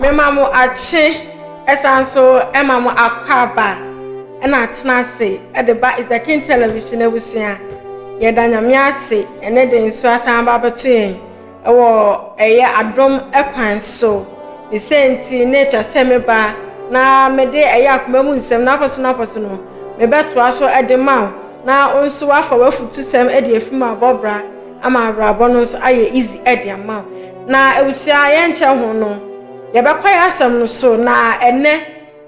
Me mamu achi esanso emamu akwaba ena atena se edeba is the king television ebusia ye danyame ase ene de nso asan ba beto yen ewo eye adom ekwan so the senti nature semeba na mede eye akomamu nsem na aposo no me beto aso edema na onso afa wafutu sem ede afima bobra ama abrabo no so aye easy ede ama na ebusia ye nche ho no ye bekwai asem no so na ene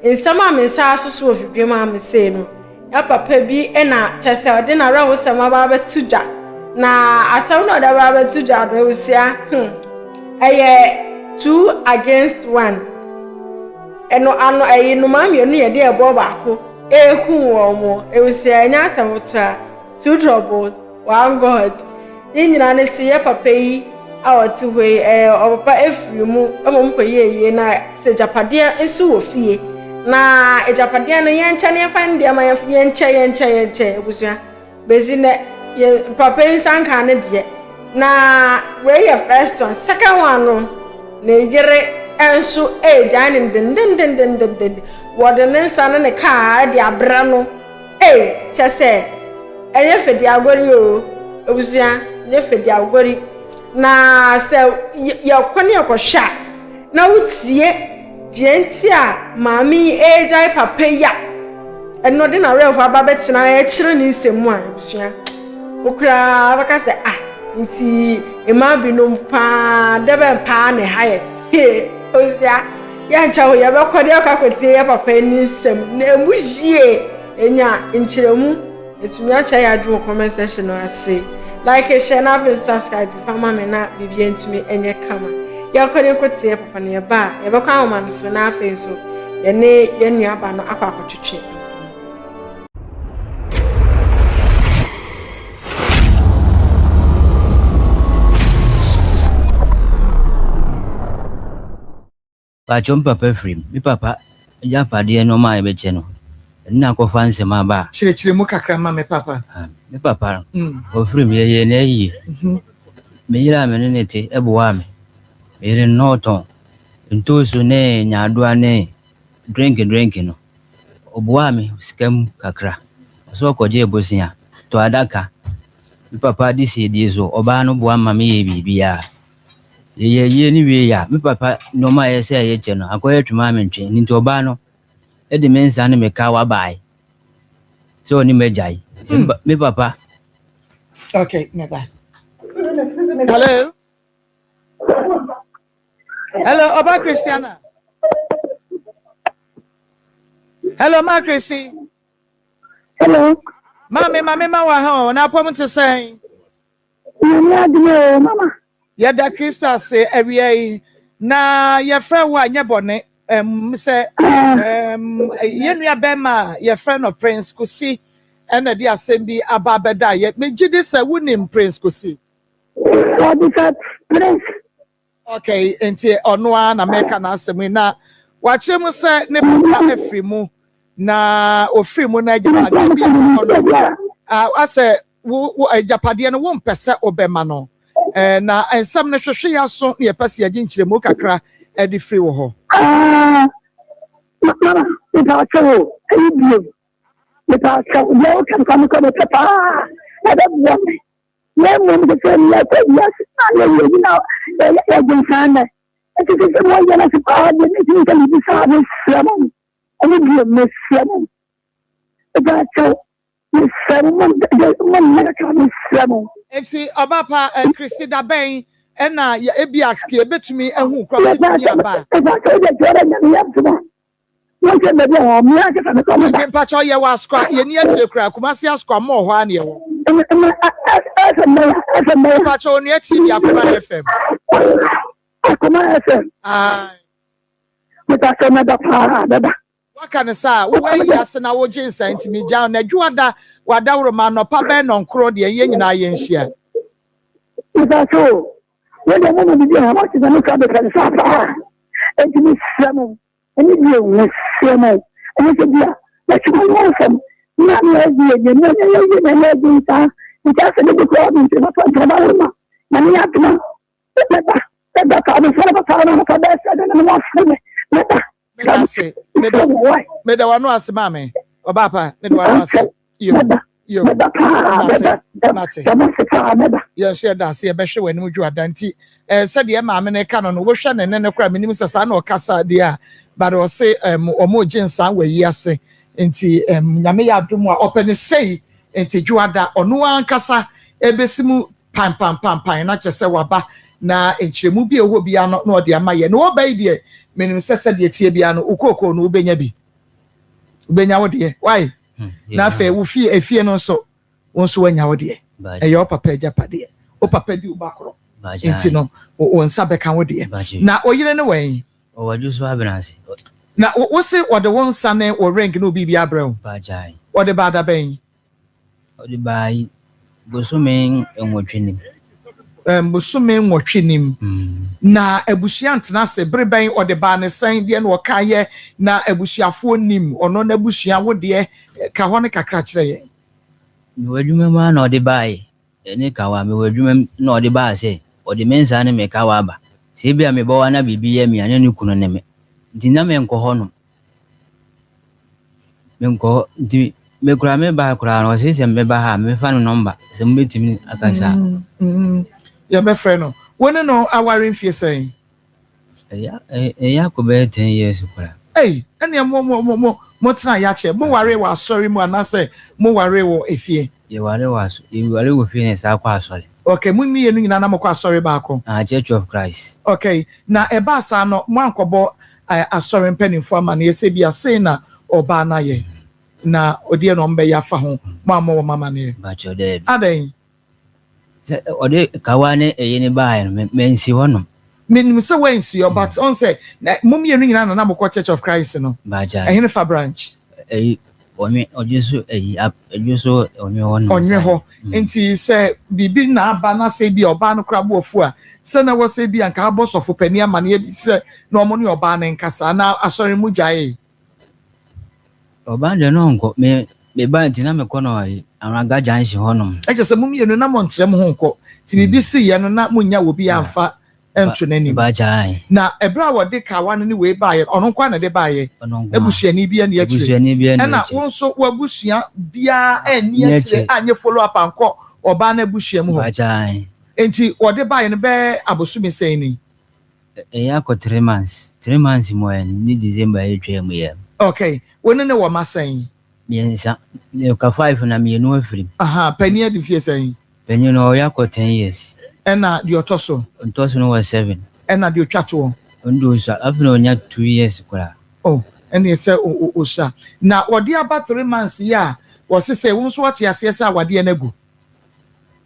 nsem amensa aso so ofibiem amse no ya papa bi ena chese ode na rawo sem aba betuja na asem no da aba betuja no ebusia eye 2 against 1 eno ano eye no ma mienu ye de ebo baako ehu wo mo ebusia enya asem to 2 troubles 1 god ni nyina ne se ye papa yi awoti hwe papa efiri mu emom koyeye na se japade enso wo fie na ejapade no yenche ne fan de ma yenche ebusua bezi ne papa nsanka ne de na we ye first one second one no na ejere enso ejane den wode ne nsan ne ka de abra no chese enye fedi agori o ebusua nye fedi agori na se yakwane yakosha na wutie dienti a mami ejai papa ya eno de na refu ababetina ya kire ni nsemu a ebusua okra baka se nti ema binom pa debe pa ne haye osia ya ncha ho ya bekode akakotie ya papa ni nsem na emuhie enya nchiremu etumi acha ya adwo comment section no ase like share na subscribe fama me na bibia ntumi enye kama ya kode kotie papa ne ba ya bekwa ahoma no so na afa so ye ne ye nua ba no akwa akotwetwe ba chompa perfume mi papa ya pade no ma ebe che no na ko fanse ma ba chire mu kakra ma me papa mi papa perfume ye na yi me yira me ne te ebuwa me ere noton ntoso ne nyadoa ne drink no obuwa me skam kakra so ko je bosia to adaka mi papa disi die so oba no buwa ma me ye bibia ye ni we ya mi papa no ma ye say ye che no akoye twema me ntwe nti oba no e de mensa ne me ka wa bai so ni mejai mi papa okay me bye hello Oba Christiana hello ma Christy hello mama wa ha na pom te say mama Yada Christa say every na your friend wa nye bone say yenua bema your friend of Prince Kusi and the assembly ababeda ye me gidi say wunim Prince Kusi Prince okay enti ono na meka na asemi na wache mu say ne papa afri mu na ofri mu na japade bi ono ase wo japade no wo mpese obema no na ensam ne hwehwe ya so ne pese ya ginkyeremu kakra e di free wo ho mama ita chawo ibio ita chawo yo kan kan ko papa ada buat ne mo de se ya ko ya sa ne na ya jinsana itu semua yana sepadan itu kan bisa bersama ini dia bersama ita chawo Eti Obapa and Christy da Ben and na ya ebiax ke betumi ehu kwa betumi aba. Mpacho ye wa skwa ye ni atire kura kumasi askwa mo ho ane wo. Mpacho ni ati ya kuma FM. Kuma FM. Mutaso na da pa da. Waka sa wo yase na wo jinsa ntimi ja na dwuada wada woro no pa be no nkro de ye nyina ye nhia so when the woman be how much is no ka be kan sa pa ntimi samu eni bi o samu eni se dia na chuko mo sam na na ye na ye ta nta se de ko bi se na pa trabalho na ni atma Meda ka me sala ka na ka da sa na mo afune. Meda wano ase mame. Obapa, meda wano ase. Yo. Yes, that's a better when you are Danti. Said the mamma canon, ocean and then a crime in Mrs. or Casa dia, but or say, or more gents, where ye say, into Yamea do more open say, into Juada or no one Casa, Ebesimu, pam, not just say waba, na in Chimubia will be not no dear Maya, no baby, meaning said the Tibiano, Ukoko, no Benyabi. Benyawo dear, why? Na fe wo fie efie no so wonso wanyawo de e yo papa japade o papa di ubakro enti no wo nsa beka wo de na oyire ne wen o waju so abenase na wo se wo de won nsa ne wo rank no bibia brew ba jai wo de bada ben o de bai bosumen enwotwenim bosumen nwotwenim na abusia ntena se breben o de ba ne san de na wo kaye na abusiafo nim ono na abusia wo de ka ho ne kakra kire ye mi wadwuma ma na o de bai ene ka wa mi wadwuma na o de ba se o de mensa ne me ka wa ba se bia me bo wa na bibi ye mi ane ne kunu ne me dinna me nko ho no me nko di me kura me ba kura no se me ba ha me fa no number se me betimi akasa ya be friend no woni no aware mfie sen ya ko be 10 years kura ene mo tena ya che mo ware wa sorry mo anase mo ware wo efie ye ware wo fie ne sa kwa sorry okay mo mi yenu nyina na mo kwa sorry ba ko Church of Christ okay na eba sa no mo ankobo asorry mpanimfo ama na yese bia sei na oba na ye na odie no mbe ya fa ho mo amwo mama ne ba chode aden ode kawane eyeni ba mensi wono menim say when see your but on say mum yenu nyina na mo kwa Church of Christ no ba ja ehene fa branch omi ojesu ajuso omi wono onye ho enti say bibi na aba na say bi oba no kra bo ofu a say na wo say bi anka abosofo pani ama na bi say na omo ne oba na nkasa na asori mu jae oba de no nko me ba ntina me kono araga janshi honom eje say mum yenu na mo ntrem ho nko ti bibi si ye no na munya wo bi amfa entu nani ba jai na ebra wo de ka wan ni we baye ono kwa na de baye ebusuani bia na akire ebusuani bia na na wonso wabusua bia eni akire anye follow up anko oba na ebusua mu ho ba jai enti wo de baye no be abosumi sei ni ya ko 3 months mo ni December etwem ye okay woni ne wo masen miensa ne ka 5 na mienu afiri pani adi fie sei pani no ya ko 10 years ena di otoso no was 7 ena di otwato ndo sa afino nya 2 years kura ena se o sha na wodi aba 3 months ya wo se wonso wate ase ase awade na gu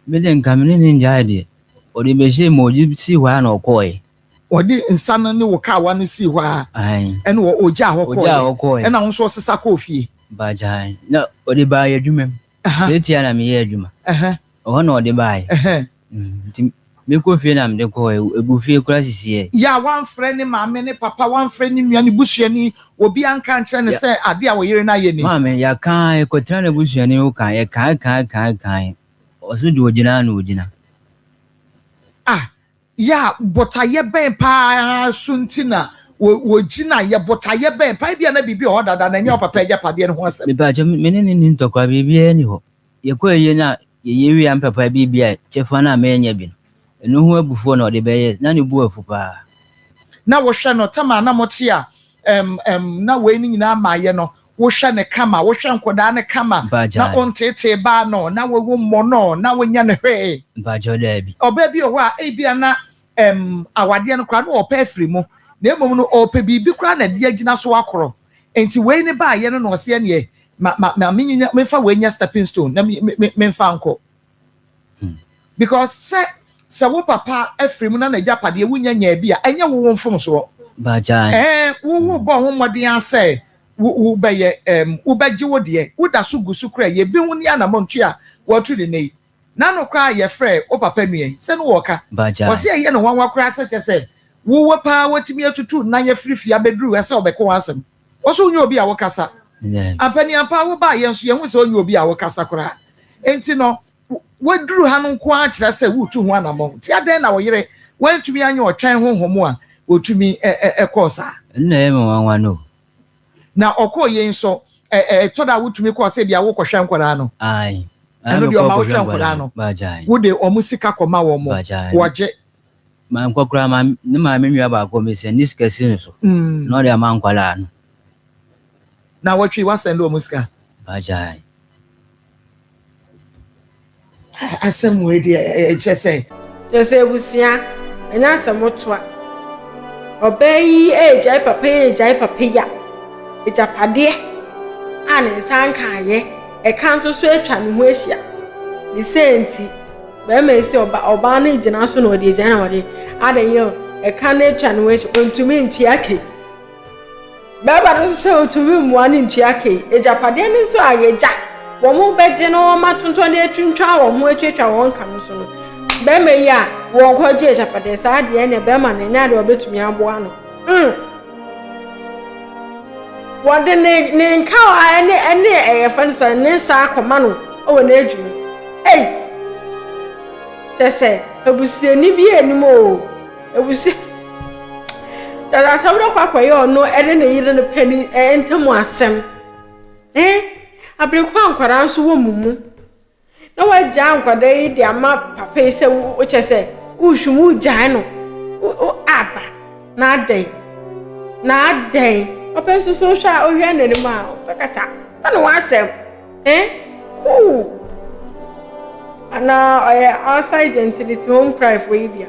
meden kamene ni njaade odi be she moji si wa na okoe wodi nsana ni wo ka wa no si hwa ena wo oja hokoe ena wonso sesa ko fie ba jai na odi ba yadwuma betia na me yadwuma na odi ba me ko fie na me ko egu fie kura sisi ya wan friend ni maame ni papa wan friend ni nua ni busuani obi anka nche ne se ade a wo yire na ye ni maame ya kan ko tira na busuani o kan ye kan o so di ogina na ogina ya botaye ben pa suntina wo gina ye botaye ben pa bia na bibi o dada na nya papa eja pade ne ho asem me pa je menene ni ntokwa bibi ani ho ye ko ye na ye wi am papa bibi a chefa na me nya bi no ho abufuo na o de beye na ne bu afu pa na wo hwe no tama na mote a na we ni nyina ma ye no wo hwe ne kama wo hwe nkoda ne kama na ontete ba no na wo wo mo no na wo nya ne hwe ba joda bi oba bi o ho a bia na awade no kra no o pa afiri mu na emom no o pa bibi kra na de agina so akoro enti we ni ba ye no no se ne ma me fa we nya stepping stone na me fa nko because se wo papa afiri mu na na japade wunya nya bia enye wo mfom so ba jai wo bo ho modin ase wo be ye wo beji wo de wo da so gusu kra ye bi hu ni anamontu a wo tu de nei na no kra ye frɛ o papa nue se no wo ka wo se ye no wanwa kra se che wo pa watimi atutu na ye frifia bedru ese obeko asem wo so nyu obi a wo kasa apani ampa wo ba ye nso ye hu se onyu obi a wo kasa kra enti no waduru ha no nko a kyerɛ sɛ wo tu ho anamon ti aden na wo yere went to me and your train home one, or to me a course. Name one no. Now, or call ye so told I would to me cause say, I walk or shamquarano. Aye. I know your mouth shamquarano. Bajai. Would they or Musika come out more? Watch it. My uncle Grandma, my memory about Gomis and this casino. Not a man Qualan. Now, what she was and Muska. Bajai. I some way, dear, just say. Just say, Busia, and answer Motua. Obey age, I papa, it's a paddy. And in Sankaye, a council sweat and Wessia. The same. Bẹ́ẹ̀mẹ̀ sí ọba ní ìjìnà sún òdì ìjìnà òdì adìyẹ ẹ̀ka ní ìtànìwẹ̀ṣẹ̀ ontùmí ntìákè bẹ́ẹ̀bà tó ṣiṣẹ́ ontùmí mùá ní ntìákè ìjàpàdé ní sọ àyèjà wọ́n mú bẹ́ẹ̀ jẹ́ náà wọ́n má tuntun ní etwintwa wọ́n mú etwitwa wọ́n kà ní sọ bẹ́ẹ̀mẹ̀ yìí à wọ́n kọ́ jẹ́ ìjàpàdé sáà adìyẹ ní bẹ́ẹ̀mà ní ẹ̀yìn adìyẹ ọbẹ̀tùmí abọ́ àná wọ́n dé ní nká ẹni ẹ̀yẹ fẹ́nsẹ̀ ní sáà kọ̀má nù ọwọ́ ní ẹ̀dùn Tese, ebusie ni bi enimo o. Ebusie. Tata sabro kwakwaye no ene ne yire ne pani entemu asem. Abrekwa ankwara nso wo mumu. Na wagya ankwada yi de ama papa yi se wo chese, wo hwumu gya no. O aba na adai. Na adai. Papa so so hwa ohwe na ni ma o. Pakasa. Na no asem. Cool. Ana outside gentility home cry for Ibia.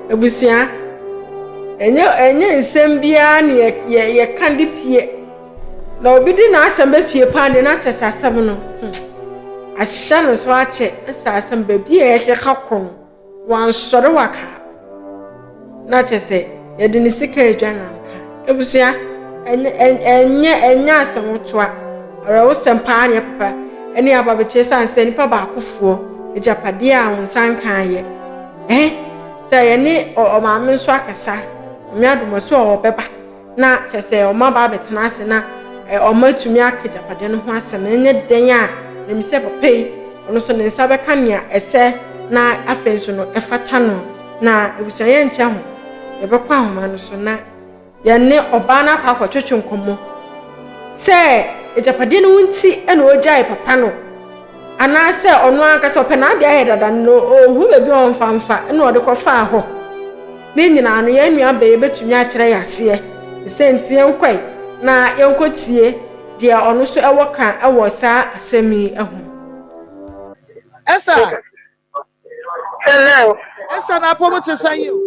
Ebusia. Enye nsem bia na ye kandi pie. Na obi di na asem be pie pa de na chese asem no. Ahya no so ache esa asem be bia ye kakon. Wan sore waka. Na chese ye de ni sika edwa na nka. Ebusia enye asem toa. Ora wo sem pa anya papa. Eni ababeche sanse nipa baakofuo ejapade a wonsan kan ye say eni o maame nso akasa omiadomo so obeba na chese o ma ba betena ase na o matumi akejapade no ho asem enye den a nemse papai ono so ne nsa beka nea ese na afenso no efata no na ebusaye nche ho ebekwa ahoma no so na ye ne oba na akwatwetwe nkomo say ejapade no nti ena ojai papa no ana se ono anka se opena de ayedada no ohu bebi on famfa ena ode kofa ho ne nyina no ye nua be betumi a kire yase se nti enkwai na yenkotie de ono so ewoka ewo sa asemi ehu Esther. Hello. Esther na pomo to say you.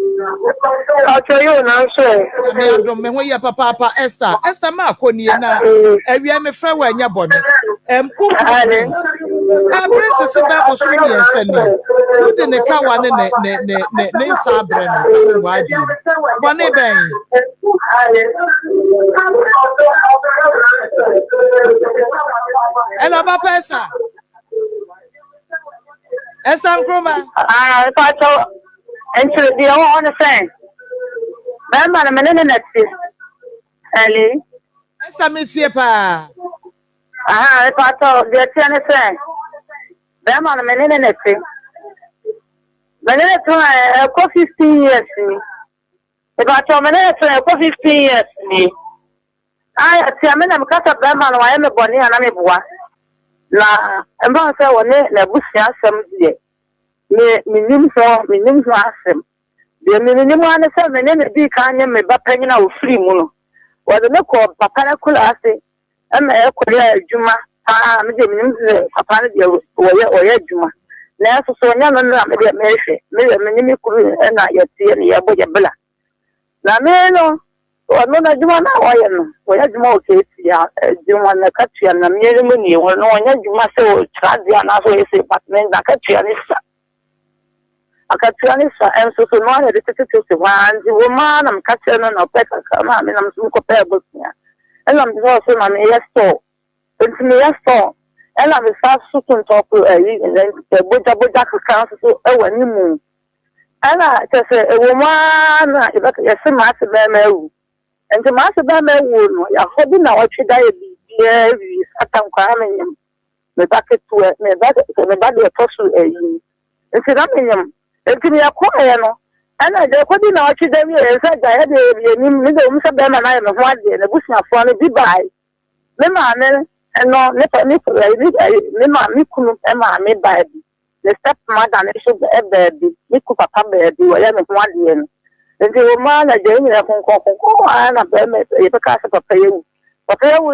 I'll tell you now, sir. Me do me when ya papa Esther. Esther ma koni na ewia me fa wa nya bone. Princess ba ko so ni ensani. Wo de ne ka wa ne nsa abre no se wa di. Bone ben. Hello papa Esther. Esther Nkrumah. Pato. And so the on the same. Mama, I'm in the Ali. Esther metie pa. Pato, the tennis. Mama, I'm in the net. But then it's 15 years me. If I told me for 15 years me. I am in a cut of them and I am a bonny and I'm a boy. Na emba se woni na busia asem die me nim so asem de me nim ane se me ne bi ka anye me ba panyina ofiri mu no wo de ne ko papa na kula ase e me e ko ya adwuma me de me nim se papa na de wo ya adwuma na so nya no na me de me hwe me nim ku na ya tie ne ya bo ya bla na me no ono na juma na oye no oya juma o ke ya juma na katua na miere mu ni ono onya juma se o tradia na so ese apartment na katua ni sa akatua ni sa enso so no na de tete se wanzi wo ma na mkatua no na peka kama me na msuko ko pe bosia ela mzo so na me yesto enti me yesto ela me sa so to top yi boja ka so e wani mu ela tese e wo ma na yese ma se be ma wu and the master by my wound, I hope now what should I be at some crime. The bucket to it, the body of fossil. And said, enti me yakoye no ana de kodi na ochi da mi e sa ga ya de ni mi de umsa be ma na me ho ade na busuafo no bi bai me ma ne no ne pa ni me ma mi kunu e ma me bai bi the step mother ne so e baby mi ku papa baby wo ya me ho ade no enti wo ma na je mi na konko ana be me e be ka sa papa yewu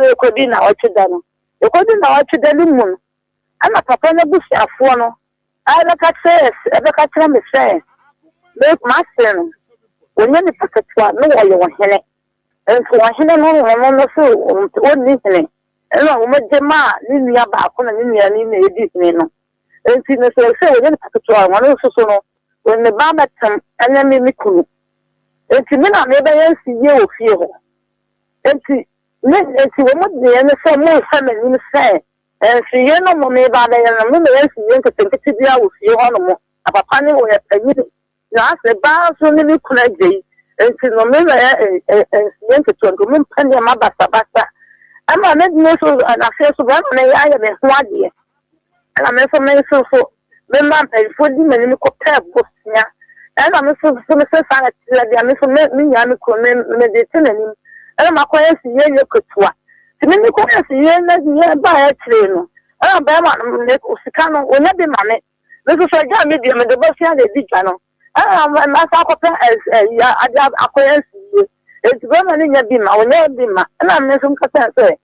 e kodi na ochi da no e kodi na ochi da limu no ana papa na busuafo no ana ka say e be ka tell me say make master onye ni pakatwa no wo ye wo hele enso wo hele no so oni hele ena wo medema ni nua ba ko na ni nua ni na edi hene no enti no so onye ni pakatwa wo no so no when the ba metam ena mi kunu enti me na me ba yansi ye ofie ho enti wo mo de ne so mo fa me ni se enso ye no mo me ba ba ya no me yansi ye nketenkete bia ofie ho no mo apapa ni wo ya panyi na se ba so ni kuna gei enti no me ya ensiyen ke tonto me mpani ma basa ama me no so na fe so ba na ya me ho ade ana me so me ma pe fo di me ni ko pe bosia ana me so me sa na ti ya me so me nya me ko me de tenani ana ma ko ensiyen ye kotua ti me ko ensiyen na ye ba ya tire no ana ba ma me ko sika no onya de ma me so ja me de me de bosia de di ja no ma sa ko pe ya ada akoyansi e ti ba mani nya bi ma onya bi ma na me so nkata se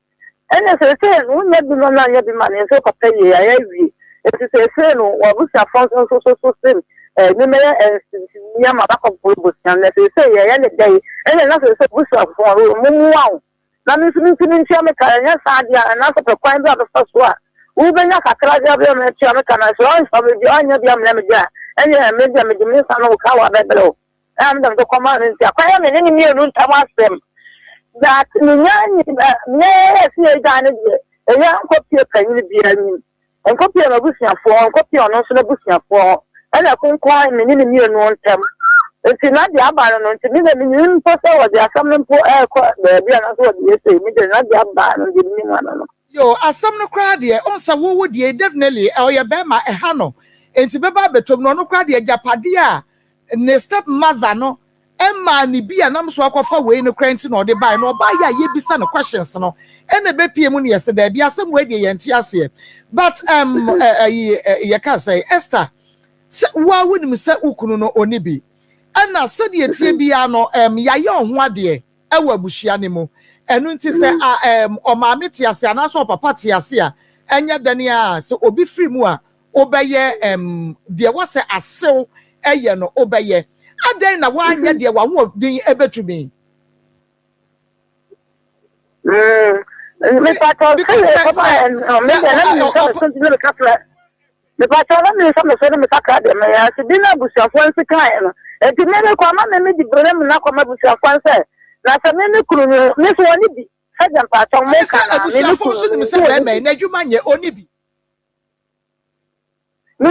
ene se no nya bi no na nya bi ma ne so ko pe ya wi e ti se no wa bu sa fon so sim ni me ya ma ba ko bu sa na se ya le dai ene na se bu sa fon mu wa na mi ntia me ka nya sa dia na so pe kwan bi ba so a u be nya kakra dia bi me tia me ka na so so bi anya bi am na me ja anya me dia me me sa no ka wa bebelo am dam to koma ntia kwa me ni mi enu ntam asem that ni nya ni me si e ja ne die e nya ko pie kan ni bi ani en ko pie na busuafo en ko pie ono so na busuafo ana ko kwa me ni mi enu ntam enti na dia ba no enti mi ni mpo so wo dia sam mpo e ko be bia na so wo dia se mi de na dia ba no di ni ma no yo asam no kra de onsa wo de definitely e oye be ma e ha no enti beba betom no no kra de japade a ne step mother no emma ni bia nam so akwafa we no kra enti no de bai no ba ya ye bisa no questions no ene be pie mu ne yese da bia asam we de ye nti ase but ye ka say Esther wa wonim se ukunu no oni bi ana se de tie bia no ya ye ho ade e wa bushia ne mu enu nti se o ma meti ase ana so papa ti ase a enya dane a se obi free mu a obeye de wase asew eye no obeye adan na wa anya de wa ho din ebetumi me pato papa me pato na me so me kakra de me ya se dina busuafo nse kan no e ti me ko ma me di brem na ko ma busuafo nse na se me kunu me so oni bi se jam pato me kan me busuafo so ni se be me na adwuma nye oni bi me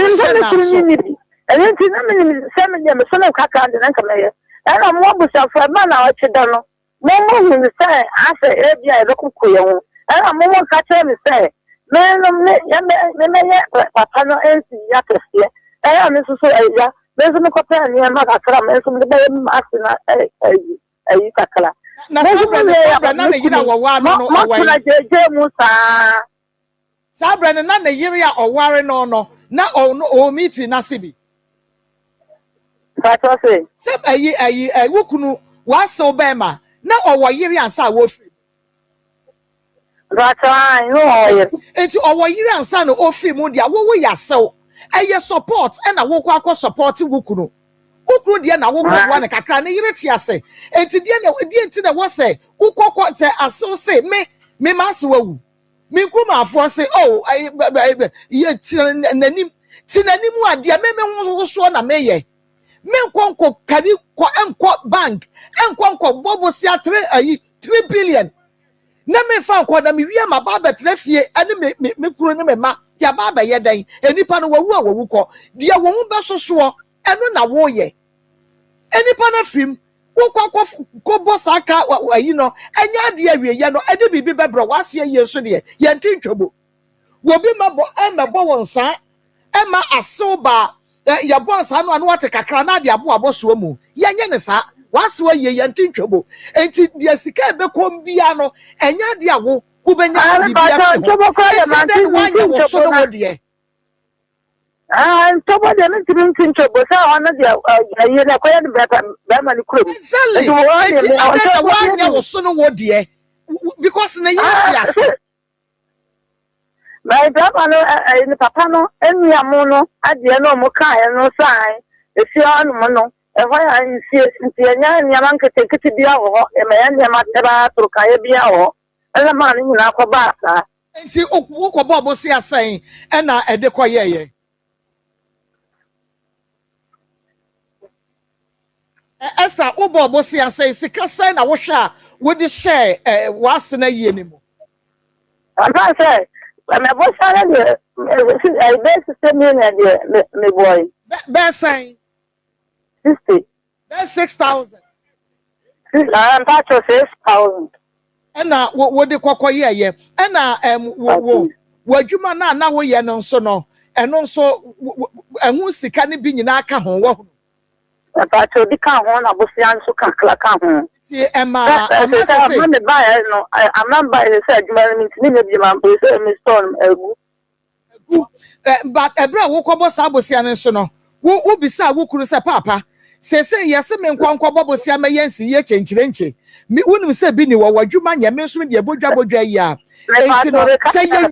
kunu ni bi and ti na me se me dem so na kakra de na ka me ana mo busuafo ma na o chi do no mo ni se ase e bia e ko ko ye ho ana mo ka che me se me papa no ensi ya kese eh me so ya me so ko pa ni ma ka kra me so me be asina ayi kakala na sabra na yira wo no awai na jeje musa sabra na yira ya oware no na o meeting na sibi pato se ayi wukunu wa so be ma na owo yiri ansa wo fi Rata no enti owo yiri ansa no ofi mu dia wo ya sew eye support e na wo kwa support wukunu dia na wo kwa na kakra na yiri ti ase enti dia enti na wo se ukokọ se aso se me ma se wawu me kuma afo se oh ye tinanim ade me ho so na meye me nkonko kadi ko enko bank enko bobo si 3 billion na me fa nko na me wi ma ba betre fie ane me kuro ne me ma ya ba ba ye dan enipa no wawu ko dia wo hu besoso eno na wo ye enipa na fim wo ko boss aka ayi no enya ade awie ye no ade bibi bebro wase ye so de ye ntintwobo wo bi mabo emebo wonsa ema asoba ya boss anu anu ate kakra na de abo so mu yenye ne sa wase wa ye yenti ntwobo enti de sika be kom bia no enya de awo ubenya bibia fe enti de wanya wo so no de Tobo de me tin ntwobo sa ona de ye na koya de be ma ni kuro exactly enti de wanya wo so no de because na yenti ase my brother no ni papa no enu amu no ade no mo kan no sai e fi anu mo no e ho ya nsi enya nyama nkete bia wo e ma ya nyama teba turuka ye bia wo ele ma ni na ko ba sa enti wo ko bo si asan e na e de ko ye esa wo bo si asan sika sai na wo hwa wo di share wa asena ye ni mo aba say me bo sare de e be system ni de me boy be say 60 be 6,000 I'm part of 6,000 ena wo de kokoye ye ena wo adwuma na wo ye no nso no eno nso ehu sika ne bi nyina aka ho wo part of the can ho na bo sian so kan kla kan ho ti ema say me buy no I'm not buying the adwuma ni me bi man bo say me store egu but ebra wo kobo sa bosia ne nso no wo bisa wo kuru se papa sese yese me nkwankwa bobosia me yensi ye chenchirenche mi wonim se bi ni wo wadwuma nya me nso me de bodwa ya enti no se ye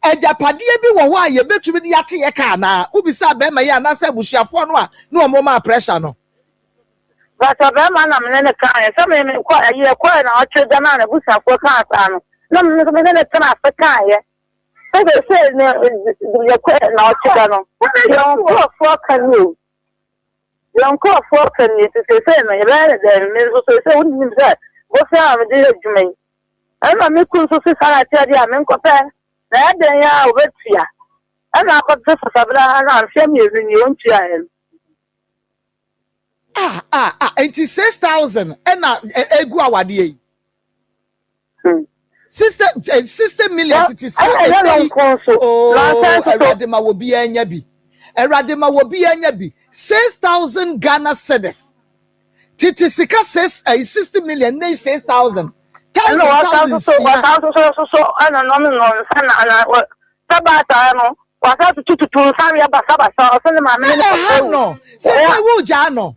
ejapade bi wo ho a ye betumi de yate ye ka na wo bisa be ma ye na se busuafo no a na o mo ma pressure no but be ma na me ne kan se me kwa ye kwa na o cheda na busuafo kan asa no na me ne tana fa kan ye se be se ne ye kwa na o cheda no yo ko fo kan you Yanko for can you to say, my rather than Mrs. Wouldn't say, what's up with the Jumay? I'm a Mikun Society, I'm in compare. That day, I wait here. I'm not got this Sabra and shame you in your own chair. It is 6,000 and a guawadi. Sister million, it is Eradima will be a yabi. Eradima will be a yabi. 6,000 Ghana cedis. Titisika says 60 million, 6,000. And so, and a nominal son and Sabata, was out to Saria Basaba, so my man. No, say, I will Jano.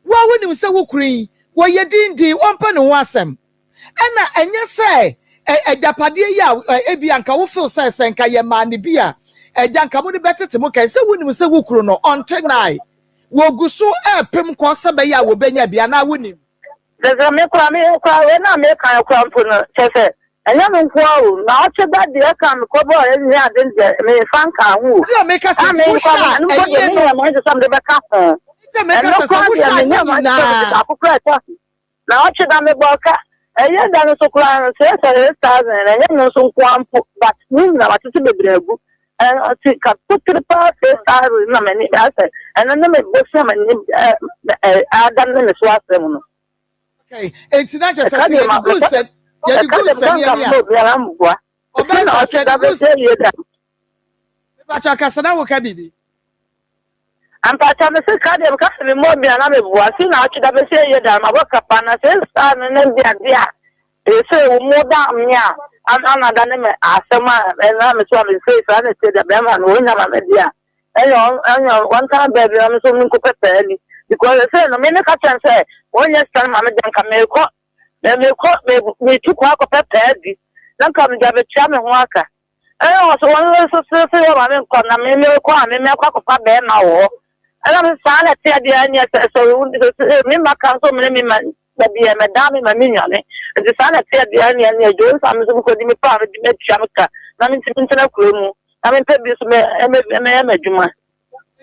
Why wouldn't you say, Wukri? Why you didn't one penny wasem? And you say, a Japadia, a Bianca will feel says, and Kayamani Bia, a Janka would be better to Moka, so wouldn't you say Wukruno on tonight? Wo guso pem kwasa be ya wo benya bia na woni There's a me kwa na me kan kwa mpuno chefe enya me kwa o na o cheba de ka me ko bo enya ade me fanka hu ti me ka se pusha enya no mo je sam de be ka ho ti me ka se pusha na na o cheba me bo ka enya da no so kwa 6,000 enya no so kwa mpu but ni na watete bebregu and I think I put to the part na many asset and then me boss am Adam na so asem no okay it's not just say you go said you go said ya mboa obasa said that we say you that ba cha kasana wo ka bibi am pa cha me se ka de ka se me mo bia na me boa si na chi da be say you that ma bo ka pa na se sta na bia e se wo mo da mnya I'm not done asema na me so me say so na say the be man wo nya ma dia enyo one time baby I'm so nko pepe ni because say no me ne ka chan say wo nya stand ma me dan ka me ko me tu ko pepe di dan ka me jabe cha me ho aka enyo so won so ma me ko na me ko me ko fa be na wo ana me sa na tie dia nya so me ma kan so me ma baby me dame ma minyane the sana tia dia ni jo sam so ko di me pa di me chamka na me tintina kuromu na me pe bi so me djuma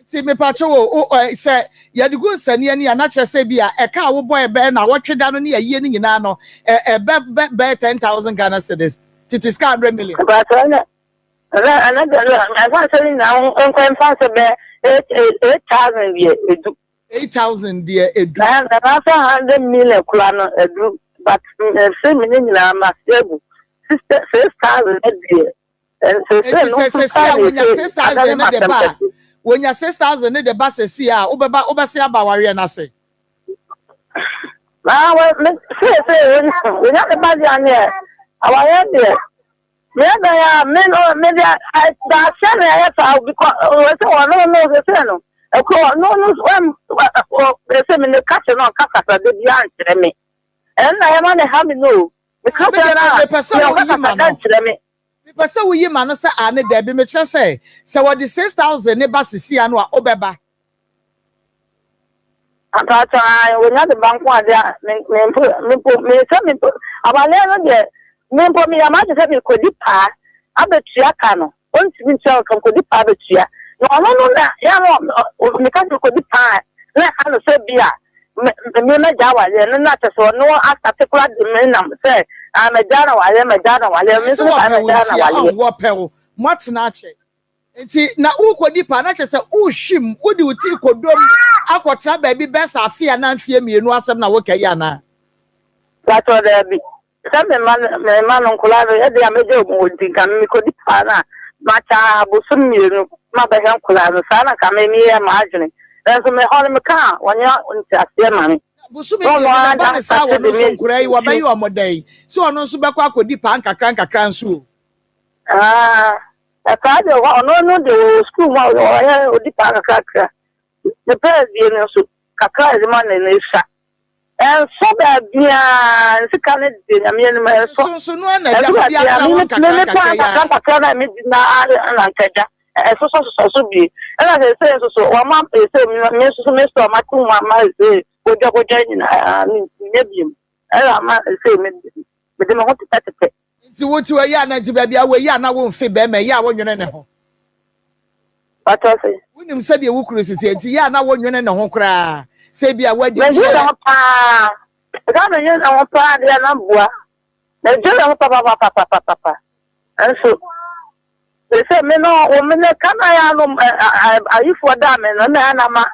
ti me pa cho o say ya di go sani ani ana che say bia e ka wo boy be na wo tweda no ne ye ni nyina no be 10,000 Ghana cedis titis ka 100 million but ana say na on ko fanse be 8,000 ye edu 8,000 dear edu na 100 million kula no edu but say me ni na ma stable 6,000 dear and so say 6,000 na de ba when your 6,000 ne the bus see ya oba say aba ware na say na say we not the bad yan here our end there me I that same I have because no say no no they say me the catch no kaka de bi an me and I am na have me no because na person we man no say ane there be me say what the 6,000 ne bus see ya no obeba Atata we not the bank one there me abale no there me ama say me kodi pa abetua ka no onti bi tell kan kodi pa abetua no na ya no me ka kodi pa na ka no say bia me na jawale na so no particular me say me jana wale me so me jana wale wo pewo what na che enti na ukodi pa na che say uhwim wodi uti kodom akotra ba bi besa afia na afia mienu asem na wo kai ana that there be some man onkulado e dey ameje ogun kan mi kodi pa na macha busum mienu ma ba han kulado sana ka me mi e ma adwene so me hol me ka wonya unti asia ma me busumi na ba ne sa wo no so nkurai wo ba yi o modai so ono so be kwa kodi pa nkakra nso e ka de no de school ma o di pa nkakra the president so kakra de man na isa so ba bia nsikane de nyame no so no na ja bia tra wo kakra na me na nkaja so bi ela say so wa ma say me so ma ku ma say koja ni na ni biem ela ma say me de me ho tete nti woti wa ya na ji ba bia wa ya na wo mfe be me ya wo nwene ne ho patose wonim se de wo kuru sisi nti ya na wo nwene ne ho kra se bia wa di na me na ho pa de na bua na je na ho pa enso se me no o me kana ya no ayifo da me no na ma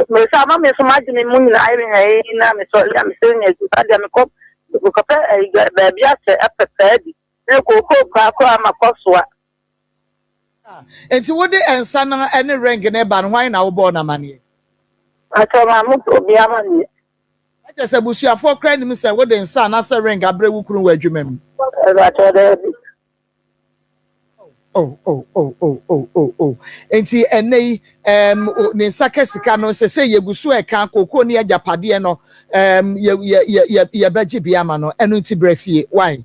me sa ma me so ma jini mu nyina ai na me so ya me se nya ti pa de me ko pe ba bia se apeta di e ko ama kosoa enti wo de ensa na ene ring ne ba no hwan na wo bo na mane atoma mu obi amani aje se busuafo kra ni mi se wo de ensa na se ring abre wo kunu wa adwumam enti enei ne saka sika no se yegusu eka kokko ni ajapade no ye baji bia ma no enu nti brafie why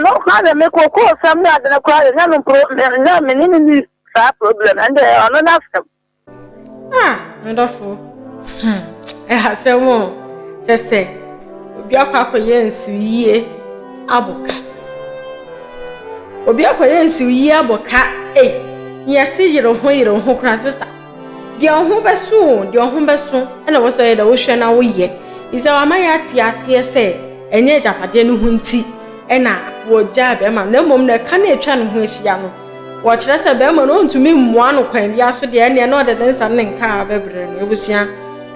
no kada me kokko sam na da kwa na no problem na me ni sa problem and no na scam wonderful se mo just say obi akwa yensu yie aboka obi akoye nsiwi aboka yesi yero ho kra sister de ho beso na wo say da wo hwe na wo ye isa wa ma ya ti ase se enye japade no hunti na wo ja be ma na mom na ka na etwa no ho ehia no wo kire se be ma no ntumi mmua no kwan bia so de ene na odede nsa ne nka bebre no ebusua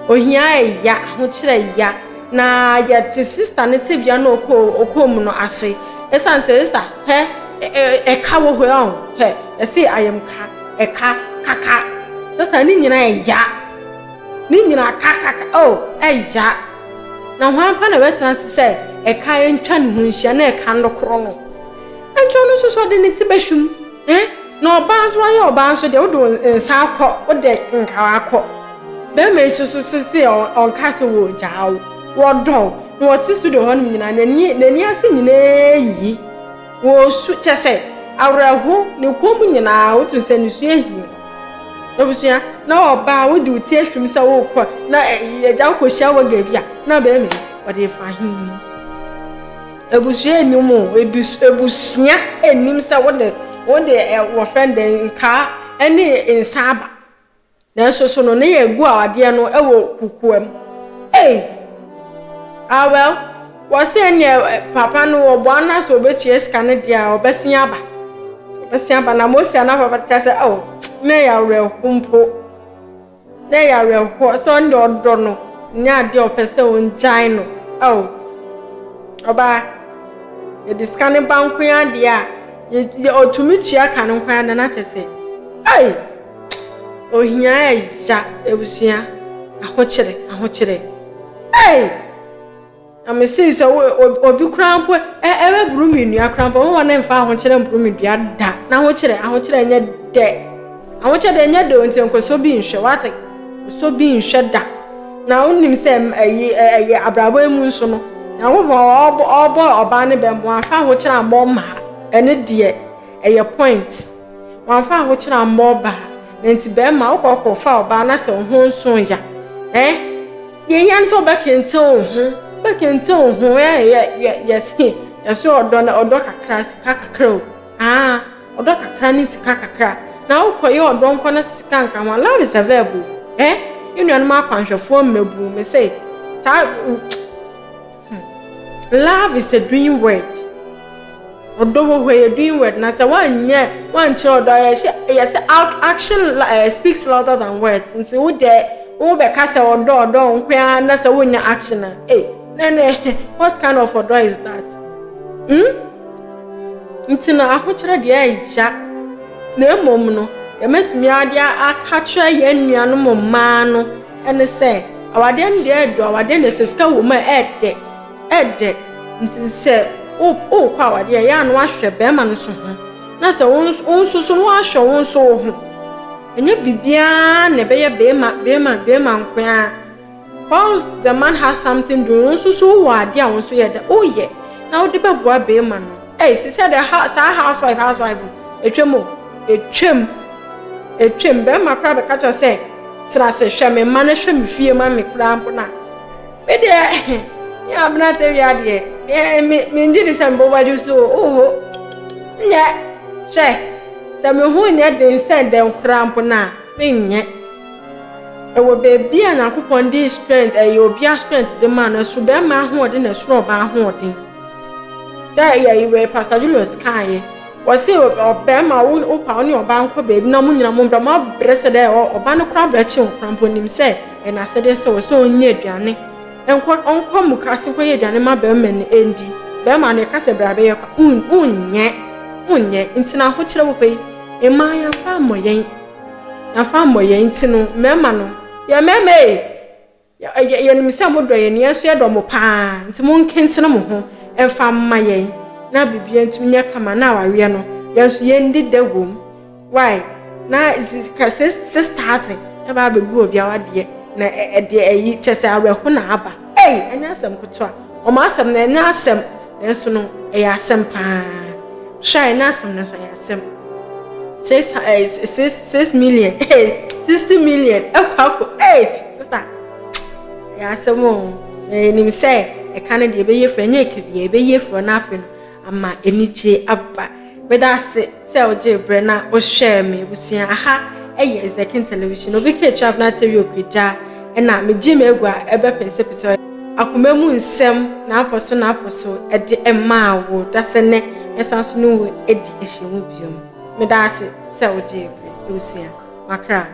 ohia ya ho kire ya na ya ti sister ne te bia no okom no ase esan sister eka wo ho on say I am eka kaka sister ni nyina ya ni nyina kaka ya na hwan pa na wetan se eka entwa ne hunhia na eka ndokro no entwa no so de ne ti behwum na oba so aye oba so de wo nsa akọ wo de nka akọ be me so se on ka se wo jawo wo do wo ti studio ho nyina nani ase nyina yi wo su chese awrahu ne komu nyina wo to se ne su ehi obusia na oba wo di uti ehwim se wo kọ na eja ko hia wo ga bia na be me wo de fa hin ebusia enimu ebusia enim se wo de wo friend nka ene insaba na so no ne egu awade no ewo kukuam well was papa no obwana so betu scan dia obesia ba na mosia na papa ta say me ya rehumpo na ya reho so ndo odo no nya de opese onjan no oba ye scan banku ya dia ye otumi tua ka no kwa na chese ai ohia ya ebusua ahokyere ai am say so obi krampo ebe buru mi nua krampo won na mfa ahokyere buru mi dua da na ahokyere nya de ahokyere nya de onti nkoso bi nhwe wate so bi nhwe da na onim se ayi abrabo emu nso no na wo oba ne be mo afa ahokyere ambo ma ene de eye point wanfa ahokyere ambo ba nti be ma wo fa oba na se ho nso ya ye yan so ba kente ho yes odo kakra odo kakra ni sika kakra na wo ye odo nko na sika nka ho love is a verb you know ma kwanhwefo mebu me say love is a dream word odo wo a dream word na say one che odo yes action speaks louder than words nti wo de wo be ka say odo nkwa na say wonya action what kind of odo is that nti na ahokyere de ya na emom no emetumi ade akatwa ye nnuano mma no ene say awade nde edo awade ne seska wo ma ede nti se o kwa awade ya no ahwe be ma no so ho na se won so no ahwe won so ho enye bibia ne be ye be ma nkwa once the man has something doing so wade a won so ye de oh ye na wo de be boa be ma no she said the housewife etwem be makra be catch say tira se hwe me ma na hwe me fie ma me kura mpo na me de ya abna te wi ade me nji di sambo waju so nya hwe se me hu nya de send dem kura mpo na me nye ewo be bia na kupon di strength obia strength de man na so be ma ho de na so ba ho de say we Pastor Julius kai o say obema wo pa oni oba nko baby na munyina mo mbra ma brese de oba no kra bra chi nkrampo nim say e na sede so so onye aduane enko onko mukase ko ye aduane ma be men endi be ma ne kase bra be ye unye ntina ho kire wo pe e ma ya fa moyen ntino mema no ya meme ya nim se mo do ye ne so ye do mo pa ntimo nkentina mo ho emfa mayen na bibia ntumi kama na awawe no yanso yendi dagum why na sisters e ba begu obi awade na de ayi chese aweho na aba anya asem kuto a o ma asem na anya asem nenso no e asem pa shine na asem na so ya asem 6 million 60 million akwako sister ya asem o nim say e kan de be yefra nya ekebie be yefra na afi no ama eniche aba beda se oje bre na o share me busia aha is the King Television obi ke trap na teri okija e na me ji me egwa ebe pensepese akomemu nsem na aposo e de emma wo da se ne esanso no edi ehye mu biom beda se oje bre busia makra